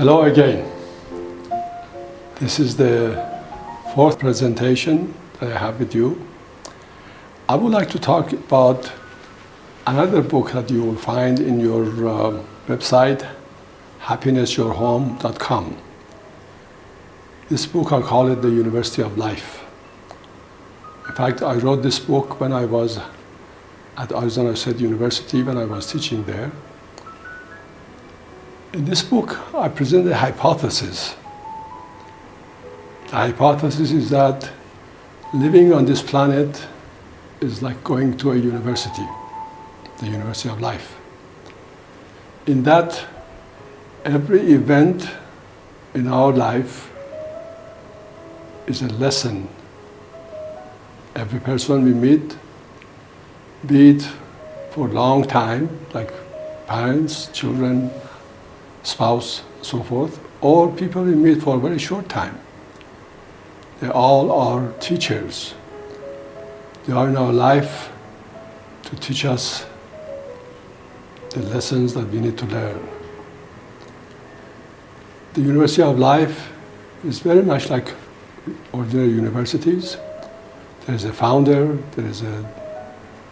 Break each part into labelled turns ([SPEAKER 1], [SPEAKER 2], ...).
[SPEAKER 1] Hello again. This is the fourth presentation that I have with you. I would like to talk about another book that you will find in your website, happinessyourhome.com. This book, I call it The University of Life. In fact, I wrote this book when I was at Arizona State University, when I was teaching there. In this book, I present a hypothesis. The hypothesis is that living on this planet is like going to a university, the University of Life. In that, every event in our life is a lesson. Every person we meet, be it for a long time, like parents, children, spouse, so forth, or people we meet for a very short time. They all are teachers. They are in our life to teach us the lessons that we need to learn. The University of Life is very much like ordinary universities. There is a founder, there is a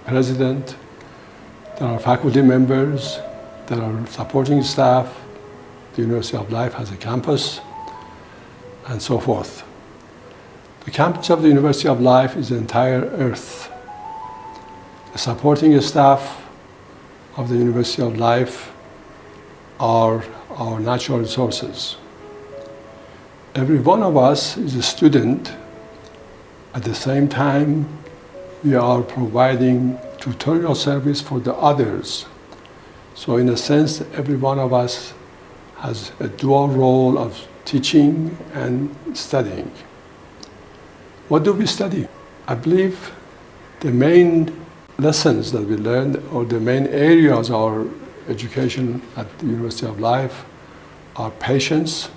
[SPEAKER 1] president, there are faculty members, there are supporting staff. The University of Life has a campus, and so forth. The campus of the University of Life is the entire earth. The supporting staff of the University of Life are our natural resources. Every one of us is a student. At the same time, we are providing tutorial service for the others. So in a sense, every one of us has a dual role of teaching and studying. What do we study? I believe the main lessons that we learn, or the main areas of our education at the University of Life, are patience,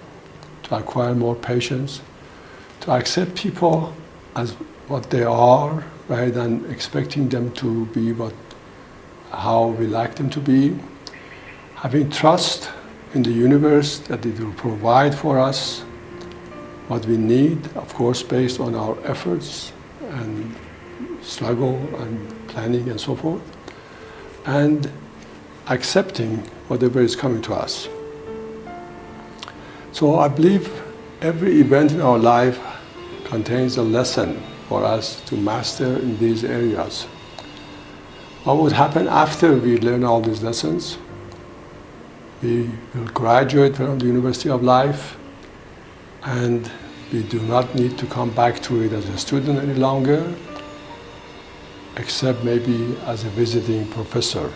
[SPEAKER 1] to acquire more patience, to accept people as what they are, rather than expecting them to be how we like them to be, having trust in the universe that it will provide for us what we need, of course, based on our efforts and struggle and planning and so forth, and accepting whatever is coming to us. So I believe every event in our life contains a lesson for us to master in these areas. What would happen after we learn all these lessons? We will graduate from the University of Life, and we do not need to come back to it as a student any longer, except maybe as a visiting professor.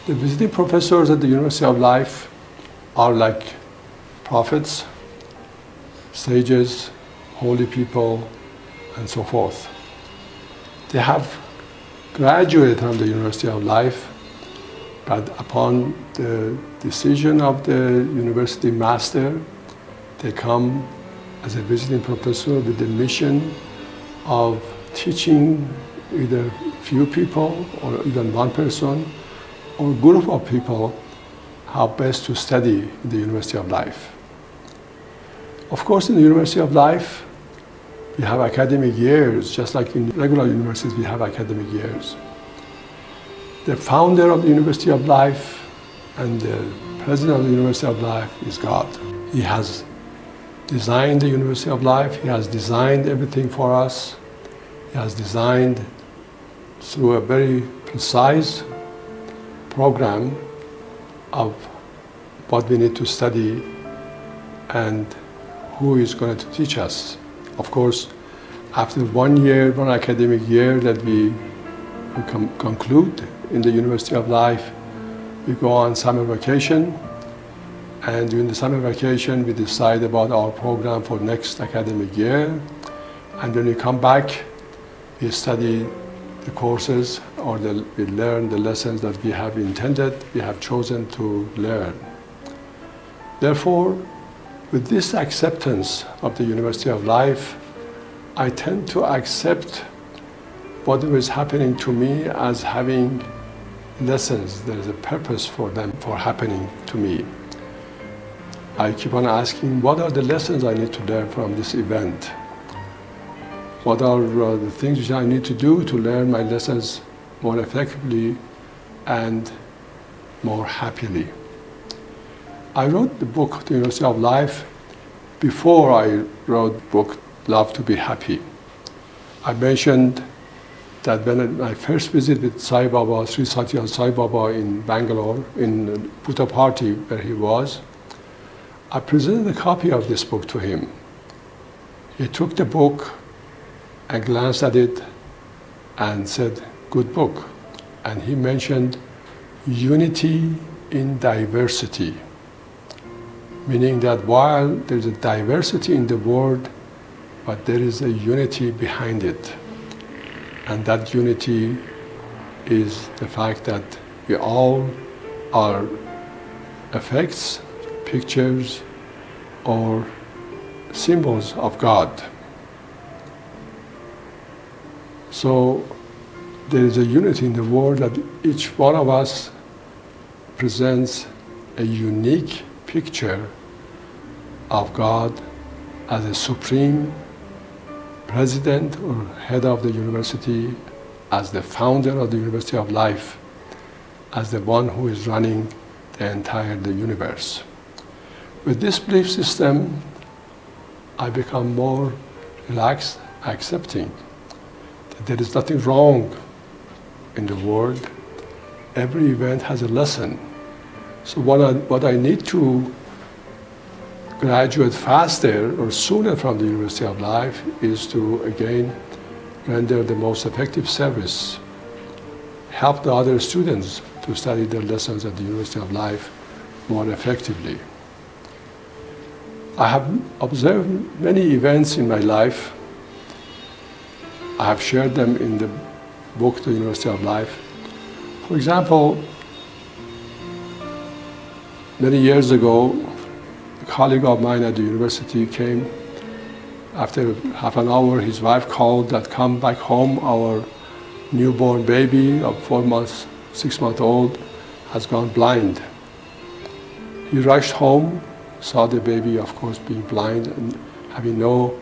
[SPEAKER 1] The visiting professors at the University of Life are like prophets, sages, holy people, and so forth. They have graduated from the University of Life, but upon the decision of the university master, they come as a visiting professor with the mission of teaching either few people or even one person or a group of people how best to study in the University of Life. Of course, in the University of Life, we have academic years, just like in regular universities we have academic years. The founder of the University of Life and the president of the University of Life is God. He has designed the University of Life. He has designed everything for us. He has designed through a very precise program of what we need to study and who is going to teach us. Of course, after 1 year, one academic year that we conclude in the University of Life, we go on summer vacation, and during the summer vacation we decide about our program for next academic year, and when we come back we study the courses or we learn the lessons that we have intended, we have chosen to learn. Therefore, with this acceptance of the University of Life, I tend to accept whatever is happening to me as having lessons. There is a purpose for them, for happening to me. I keep on asking, what are the lessons I need to learn from this event? What are the things which I need to do to learn my lessons more effectively and more happily? I wrote the book, The University of Life, before I wrote the book, Love to be Happy. I mentioned that when I first visited Sai Baba, Sri Satya Sai Baba in Bangalore, in Bhutta Party where he was, I presented a copy of this book to him. He took the book and glanced at it and said, good book. And he mentioned unity in diversity, meaning that while there's a diversity in the world, but there is a unity behind it. And that unity is the fact that we all are effects, pictures, or symbols of God. So there is a unity in the world that each one of us presents a unique picture of God as a supreme president or head of the university, as the founder of the University of Life, as the one who is running the entire universe. With this belief system, I become more relaxed, accepting that there is nothing wrong in the world. Every event has a lesson. So what I need to graduate faster or sooner from the University of Life is to, again, render the most effective service, help the other students to study their lessons at the University of Life more effectively. I have observed many events in my life. I have shared them in the book, The University of Life. For example, many years ago, a colleague of mine at the university came. After half an hour, his wife called that, come back home, our newborn baby of 4 months, 6 months old, has gone blind. He rushed home, saw the baby, of course, being blind and having no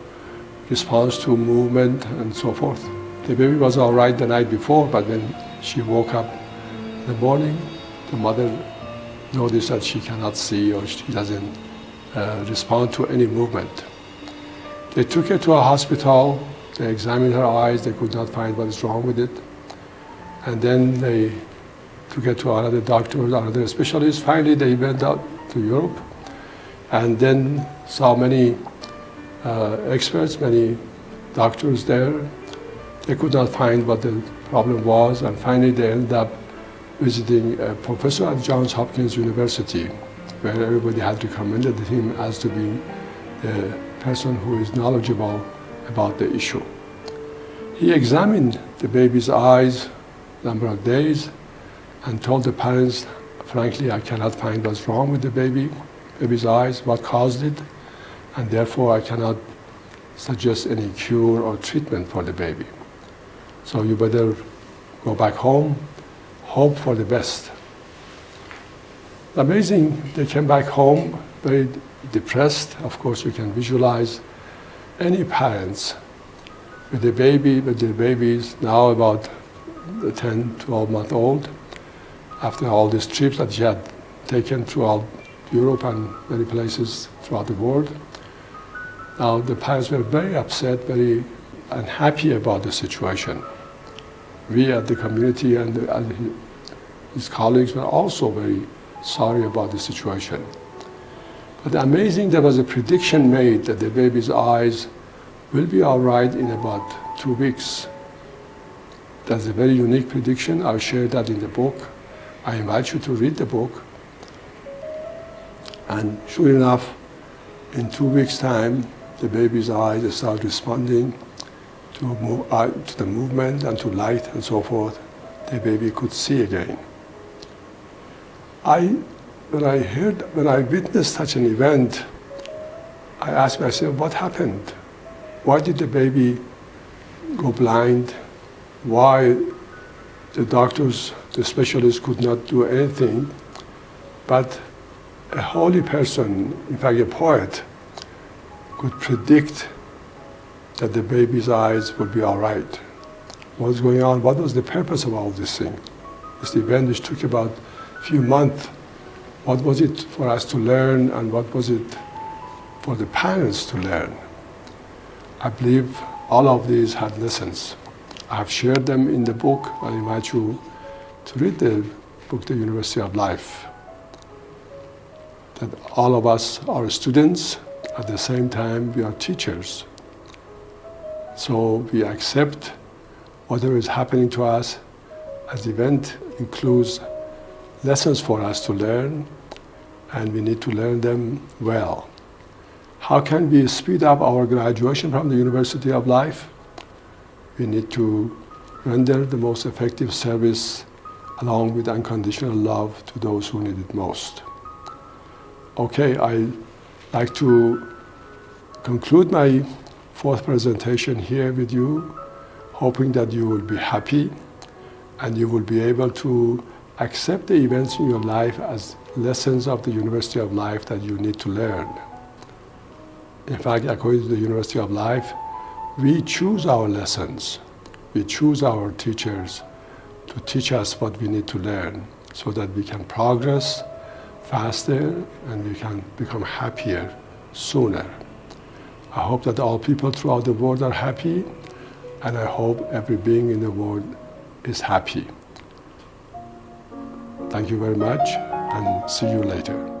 [SPEAKER 1] response to movement and so forth. The baby was all right the night before, but when she woke up in the morning, the mother noticed that she cannot see or she doesn't respond to any movement. They took her to a hospital, they examined her eyes, they could not find what is wrong with it. And then they took her to another doctor, another specialist. Finally, they went out to Europe and then saw many experts, many doctors there. They could not find what the problem was, and finally they ended up visiting a professor at Johns Hopkins University, where everybody had recommended him as to be the person who is knowledgeable about the issue. He examined the baby's eyes a number of days and told the parents, frankly, I cannot find what's wrong with the baby's eyes, what caused it, and therefore I cannot suggest any cure or treatment for the baby. So you better go back home, hope for the best. Amazing, they came back home very depressed. Of course, you can visualize any parents with a baby, with their babies now about 10, 12 months old, after all these trips that she had taken throughout Europe and many places throughout the world. Now the parents were very upset, very unhappy about the situation. We at the community and his colleagues were also very sorry about the situation. But amazing, there was a prediction made that the baby's eyes will be all right in about 2 weeks. That's a very unique prediction. I'll share that in the book. I invite you to read the book. And sure enough, in 2 weeks' time, the baby's eyes start responding to the movement and to light and so forth. The baby could see again. When I witnessed such an event, I asked myself, what happened? Why did the baby go blind? Why the doctors, the specialists could not do anything? But a holy person, in fact a poet, could predict that the baby's eyes would be all right. What's going on? What was the purpose of all this thing? This event which took about a few months. What was it for us to learn, and what was it for the parents to learn? I believe all of these had lessons. I have shared them in the book. I invite you to read the book, The University of Life. That all of us are students, at the same time we are teachers. So we accept whatever is happening to us as the event includes lessons for us to learn, and we need to learn them well. How can we speed up our graduation from the University of Life? We need to render the most effective service along with unconditional love to those who need it most. Okay, I'd like to conclude my fourth presentation here with you, hoping that you will be happy and you will be able to accept the events in your life as lessons of the University of Life that you need to learn. In fact, according to the University of Life, we choose our lessons. We choose our teachers to teach us what we need to learn so that we can progress faster and we can become happier sooner. I hope that all people throughout the world are happy, and I hope every being in the world is happy. Thank you very much, and see you later.